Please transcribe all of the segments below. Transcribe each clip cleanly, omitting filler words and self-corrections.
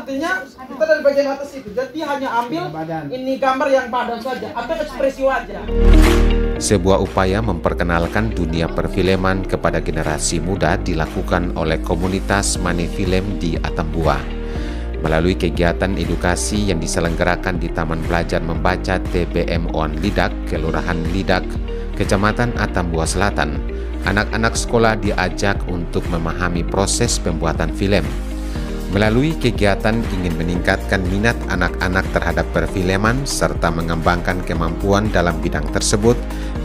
Artinya kita dari bagian atas itu, jadi hanya ambil ini gambar yang badan saja atau ekspresi wajah. Sebuah upaya memperkenalkan dunia perfilman kepada generasi muda dilakukan oleh komunitas Manifilm di Atambua. Melalui kegiatan edukasi yang diselenggarakan di Taman Belajar Membaca TBM ON Lidak, Kelurahan Lidak, Kecamatan Atambua Selatan, anak-anak sekolah diajak untuk memahami proses pembuatan film. Melalui kegiatan ingin meningkatkan minat anak-anak terhadap perfilman serta mengembangkan kemampuan dalam bidang tersebut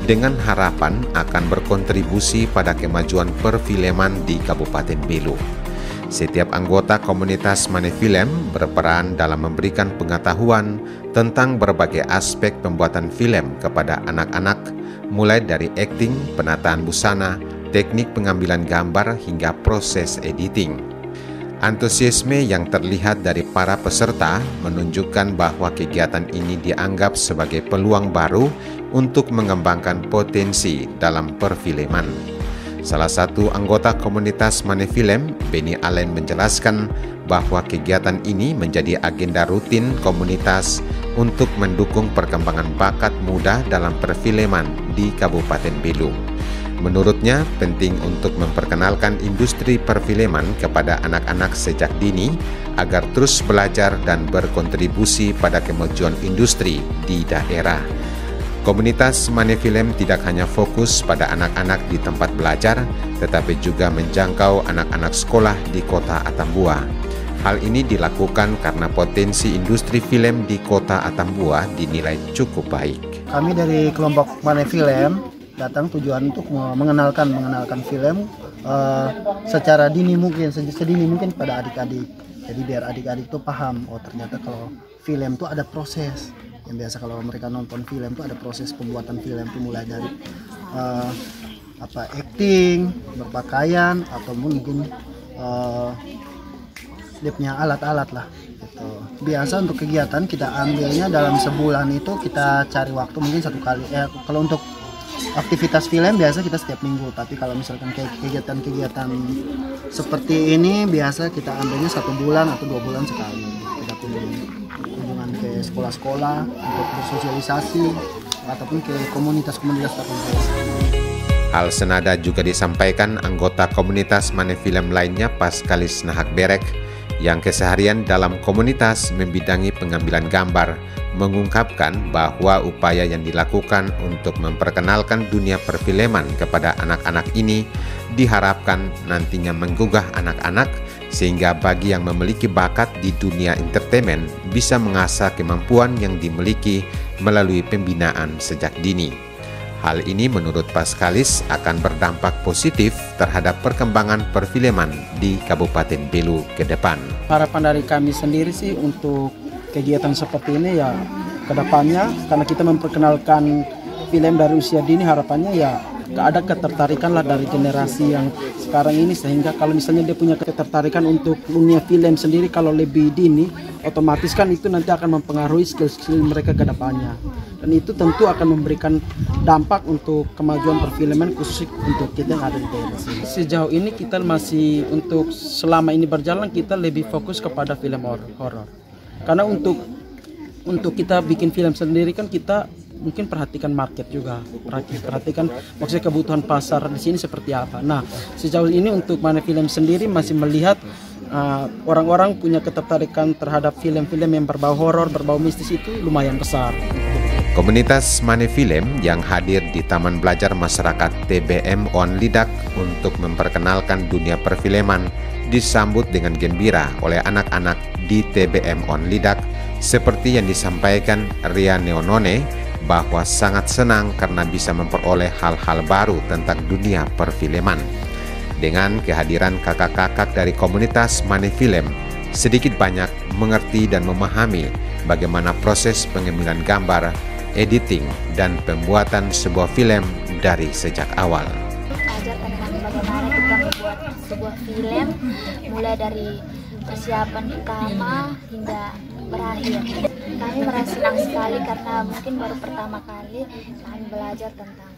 dengan harapan akan berkontribusi pada kemajuan perfilman di Kabupaten Belu. Setiap anggota komunitas Manifilm berperan dalam memberikan pengetahuan tentang berbagai aspek pembuatan film kepada anak-anak, mulai dari akting, penataan busana, teknik pengambilan gambar hingga proses editing. Antusiasme yang terlihat dari para peserta menunjukkan bahwa kegiatan ini dianggap sebagai peluang baru untuk mengembangkan potensi dalam perfilman. Salah satu anggota komunitas Manifilm, Benny Allen, menjelaskan bahwa kegiatan ini menjadi agenda rutin komunitas untuk mendukung perkembangan bakat muda dalam perfilman di Kabupaten Belu. Menurutnya, penting untuk memperkenalkan industri perfilman kepada anak-anak sejak dini agar terus belajar dan berkontribusi pada kemajuan industri di daerah. Komunitas Manifilm tidak hanya fokus pada anak-anak di tempat belajar, tetapi juga menjangkau anak-anak sekolah di kota Atambua. Hal ini dilakukan karena potensi industri film di kota Atambua dinilai cukup baik. Kami dari kelompok Manifilm datang tujuan untuk mengenalkan film secara dini mungkin, sedini mungkin pada adik-adik. Jadi biar adik-adik itu paham, oh ternyata kalau film itu ada proses. Yang biasa kalau mereka nonton film itu ada proses pembuatan film itu mulai dari acting, berpakaian, atau mungkin dia punya alat-alat lah. Gitu. Biasa untuk kegiatan kita ambilnya dalam sebulan itu kita cari waktu mungkin satu kali. Kalau untuk aktivitas film biasa kita setiap minggu, tapi kalau misalkan kayak kegiatan-kegiatan seperti ini biasa kita ambilnya 1 bulan atau 2 bulan sekali. Kita kunjungan ke sekolah-sekolah untuk bersosialisasi ataupun ke komunitas-komunitas tertentu. Hal senada juga disampaikan anggota komunitas Manifilm lainnya, Paskalis Nahak Berek, yang keseharian dalam komunitas membidangi pengambilan gambar, mengungkapkan bahwa upaya yang dilakukan untuk memperkenalkan dunia perfilman kepada anak-anak ini diharapkan nantinya menggugah anak-anak sehingga bagi yang memiliki bakat di dunia entertainment bisa mengasah kemampuan yang dimiliki melalui pembinaan sejak dini. Hal ini menurut Paskalis akan berdampak positif terhadap perkembangan perfilman di Kabupaten Belu ke depan. Harapan dari kami sendiri sih untuk kegiatan seperti ini ya ke depannya, karena kita memperkenalkan film dari usia dini, harapannya ya ada ketertarikan lah dari generasi yang sekarang ini, sehingga kalau misalnya dia punya ketertarikan untuk dunia film sendiri kalau lebih dini, otomatis kan itu nanti akan mempengaruhi skill-skill mereka ke depannya. Dan itu tentu akan memberikan dampak untuk kemajuan perfilman khusus untuk kita yang ada di daerah sini. Sejauh ini kita masih, untuk selama ini berjalan kita lebih fokus kepada film horor. Karena untuk kita bikin film sendiri kan kita mungkin perhatikan market juga, perhatikan maksudnya kebutuhan pasar di sini seperti apa. Nah, sejauh ini untuk Manifilm sendiri masih melihat orang-orang punya ketertarikan terhadap film-film yang berbau horor, berbau mistis itu lumayan besar. Komunitas Manifilm yang hadir di Taman Belajar Masyarakat TBM ON Lidak untuk memperkenalkan dunia perfilman disambut dengan gembira oleh anak-anak di TBM ON Lidak, seperti yang disampaikan Ria Neonone, bahwa sangat senang karena bisa memperoleh hal-hal baru tentang dunia perfilman. Dengan kehadiran kakak-kakak dari komunitas Manifilm, sedikit banyak mengerti dan memahami bagaimana proses pengambilan gambar, editing, dan pembuatan sebuah film dari sejak awal. Ajar tentang bagaimana kita membuat sebuah film, mulai dari persiapan pertama hingga berakhir. Kami merasa senang sekali karena mungkin baru pertama kali kami belajar tentang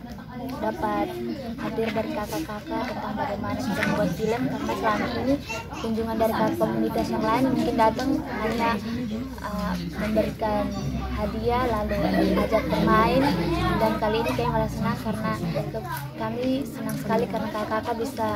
dapat hadir dari kakak-kakak tentang bagaimana kita membuat film, karena selama ini kunjungan dari kakak komunitas yang lain mungkin datang hanya memberikan hadiah lalu ajak bermain, dan kali ini kayak malah senang karena kami senang sekali karena kakak-kakak bisa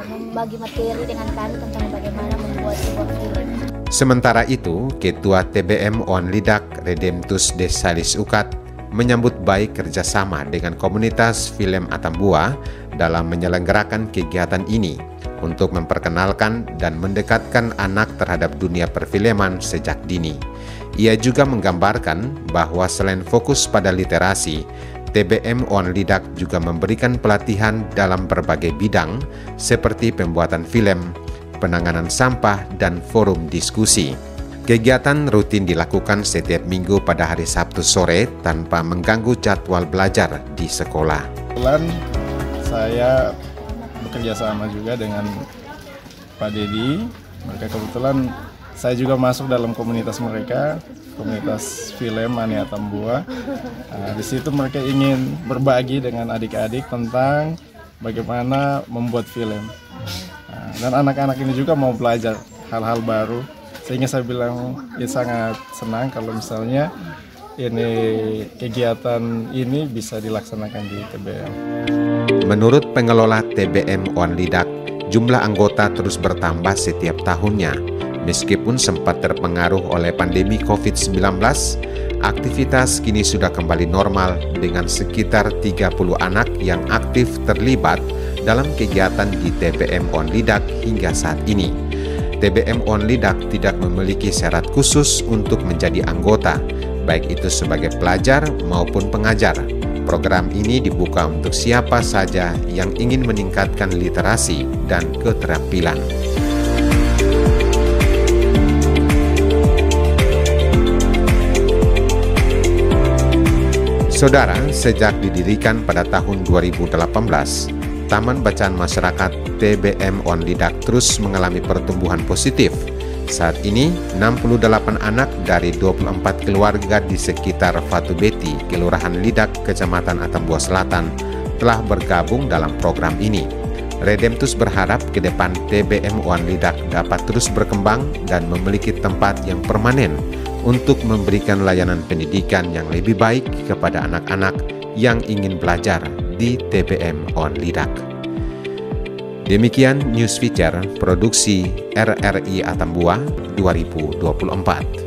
membagi materi dengan kami tentang bagaimana membuat sebuah film. Sementara itu, Ketua TBM Onlidak Redemptus Desalis Ukat menyambut baik kerjasama dengan komunitas film Atambua dalam menyelenggarakan kegiatan ini untuk memperkenalkan dan mendekatkan anak terhadap dunia perfilman sejak dini. Ia juga menggambarkan bahwa selain fokus pada literasi, TBM Onlidak juga memberikan pelatihan dalam berbagai bidang seperti pembuatan film, penanganan sampah, dan forum diskusi. Kegiatan rutin dilakukan setiap minggu pada hari Sabtu sore tanpa mengganggu jadwal belajar di sekolah. Kebetulan saya bekerja sama juga dengan Pak Dedi. Mereka kebetulan saya juga masuk dalam komunitas mereka, komunitas film Mani Atambua. Di situ mereka ingin berbagi dengan adik-adik tentang bagaimana membuat film. Dan anak-anak ini juga mau belajar hal-hal baru, sehingga saya bilang ya sangat senang kalau misalnya ini kegiatan ini bisa dilaksanakan di TBM. Menurut pengelola TBM Onlidak, jumlah anggota terus bertambah setiap tahunnya. Meskipun sempat terpengaruh oleh pandemi COVID-19, aktivitas kini sudah kembali normal dengan sekitar 30 anak yang aktif terlibat dalam kegiatan di TBM Onlidak hingga saat ini. TBM Onlidak tidak memiliki syarat khusus untuk menjadi anggota, baik itu sebagai pelajar maupun pengajar. Program ini dibuka untuk siapa saja yang ingin meningkatkan literasi dan keterampilan. Saudara, sejak didirikan pada tahun 2018, Taman Bacaan Masyarakat TBM Onlidak terus mengalami pertumbuhan positif. Saat ini, 68 anak dari 24 keluarga di sekitar Fatu Beti, Kelurahan Lidak, Kecamatan Atambua Selatan, telah bergabung dalam program ini. Redemptus berharap ke depan TBM Onlidak dapat terus berkembang dan memiliki tempat yang permanen untuk memberikan layanan pendidikan yang lebih baik kepada anak-anak yang ingin belajar di TBM Onlidak. Demikian News Feature Produksi RRI Atambua 2024.